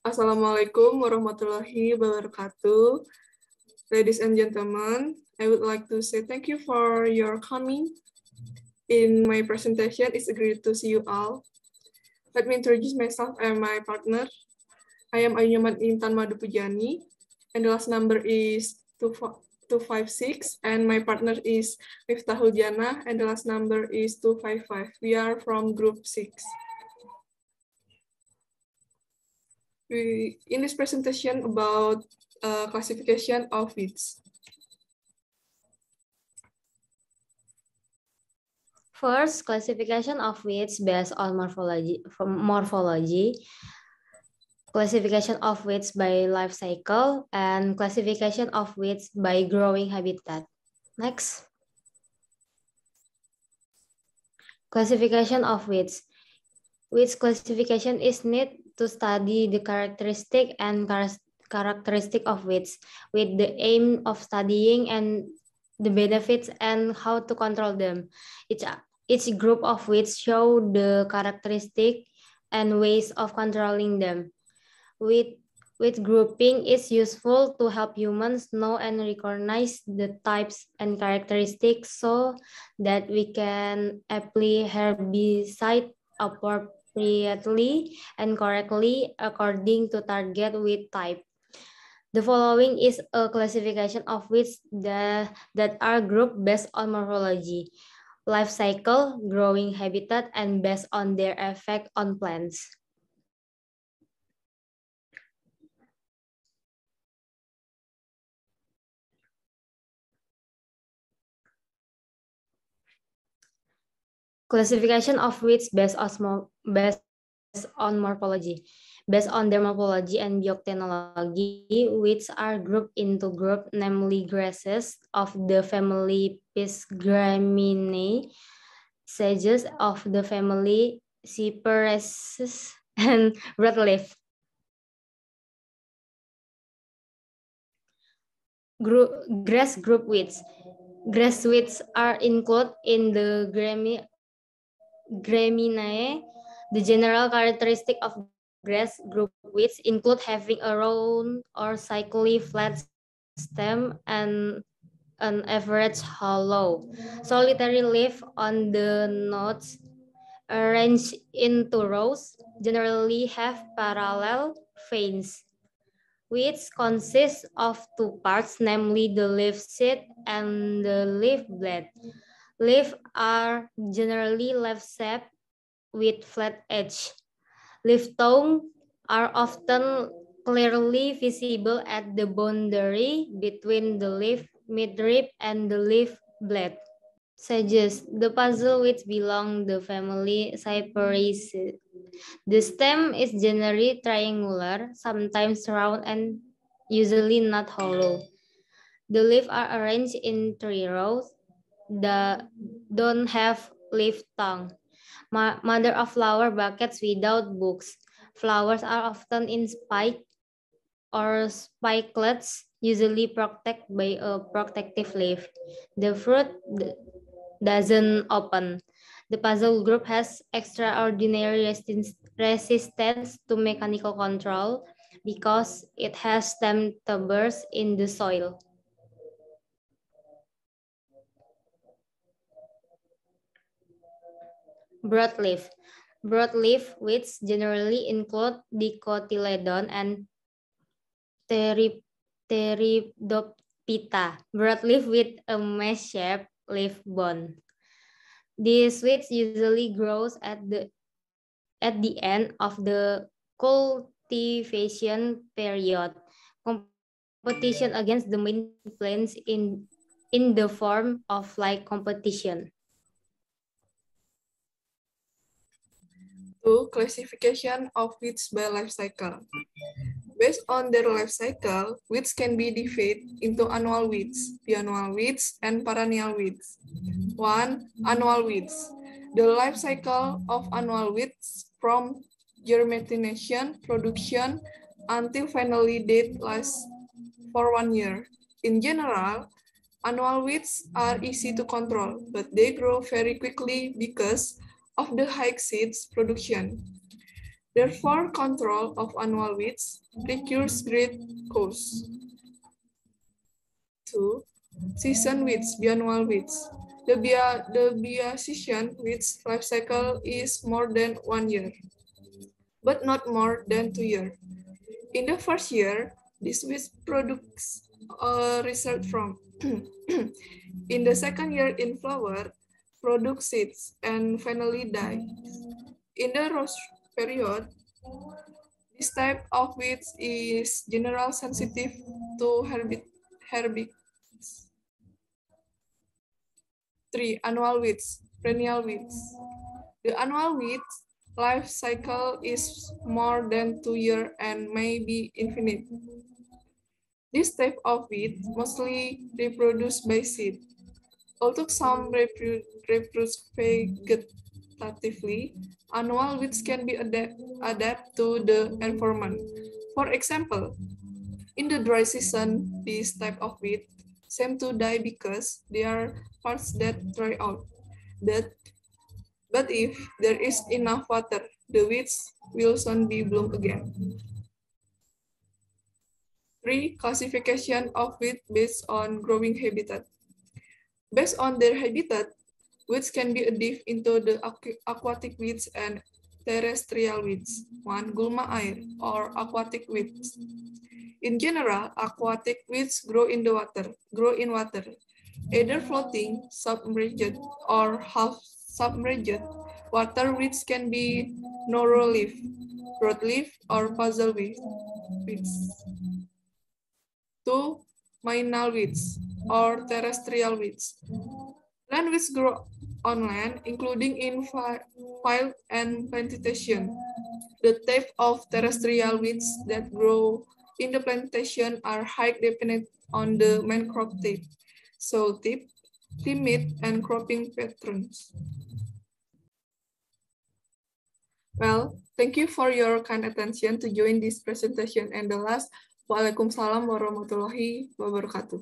Assalamualaikum warahmatullahi wabarakatuh. Ladies and gentlemen, I would like to say thank you for your coming. In my presentation, it's great to see you all. Let me introduce myself and my partner. I am Ayuman Intan Madupujani, and the last number is 256, and my partner is Miftahul Jana, and the last number is 255. We are from group 6. In this presentation about classification of weeds. First, classification of weeds based on morphology, classification of weeds by life cycle, and classification of weeds by growing habitat. Next. Classification of weeds. Weeds classification is needed to study the characteristic of weeds with the aim of studying and the benefits and how to control them. Each group of weeds show the characteristic and ways of controlling them. Weed grouping is useful to help humans know and recognize the types and characteristics so that we can apply herbicide appropriately and correctly according to target weed type. The following is a classification of weeds that are grouped based on morphology, life cycle, growing habitat, and based on their effect on plants. Classification of weeds based on morphology. Based on their morphology and biotechnology, weeds are grouped into groups, namely grasses of the family Pisgraminae, sedges of the family Cyperaceae, and broadleaf. Grass group weeds. Grass weeds are included in the Gramineae. The general characteristic of grass group weeds include having a round or cyclically flat stem and an average hollow, solitary leaf on the nodes, arranged into rows, generally have parallel veins. Weeds consist of two parts, namely the leaf sheath and the leaf blade. Leaves are generally left-shaped with flat edge. Leaf tongues are often clearly visible at the boundary between the leaf midrib and the leaf blade. Sedges. The puzzle which belong the family Cyperaceae. The stem is generally triangular, sometimes round and usually not hollow. The leaves are arranged in 3 rows that don't have leaf tongue. Mother of flower buckets without books. Flowers are often in spike or spikelets, usually protected by a protective leaf. The fruit doesn't open. The puzzle group has extraordinary resistance to mechanical control because it has stem tubers in the soil. Broadleaf. Broadleaf weeds generally include dicotyledon and Pteridophyta. Broadleaf with a mesh-shaped leaf bone. These weeds usually grows at the end of the cultivation period. Competition against the main plants in the form of like competition. Classification of weeds by life cycle. Based on their life cycle, weeds can be divided into annual weeds, biannual weeds, and perennial weeds. 1. Annual weeds. The life cycle of annual weeds from germination, production, until finally dead lasts for 1 year. In general, annual weeds are easy to control, but they grow very quickly because of the high seeds production. Therefore, control of annual weeds requires great cost. 2. Season weeds, biannual weeds. The Biacean weeds life cycle is more than 1 year, but not more than 2 years. In the first year, this weed products result from. In the second year in flower, produce seeds and finally die. In the rose period, this type of weeds is generally sensitive to herbicides. 3. Annual weeds, perennial weeds. The annual weeds life cycle is more than 2 years and may be infinite. This type of weed mostly reproduce by seed. Although some reproduce vegetatively, annual weeds can be adapt to the environment. For example, in the dry season, this type of weed seem to die because there are parts that dry out. But if there is enough water, the weeds will soon be bloom again. 3. Classification of weeds based on growing habitat. Based on their habitat, weeds can be divided into the aquatic weeds and terrestrial weeds. 1. Gulma air, or aquatic weeds. In general, aquatic weeds grow in water, either floating, submerged, or half submerged. Water weeds can be narrow leaf, broadleaf, or puzzle weeds. 2. Mainal weeds, or terrestrial weeds. Land weeds grow on land, including in field and plantation. The type of terrestrial weeds that grow in the plantation are highly dependent on the main crop type, soil type, climate, and cropping patterns. Well, thank you for your kind attention to join this presentation. And the last, Waalaikumsalam warahmatullahi wabarakatuh.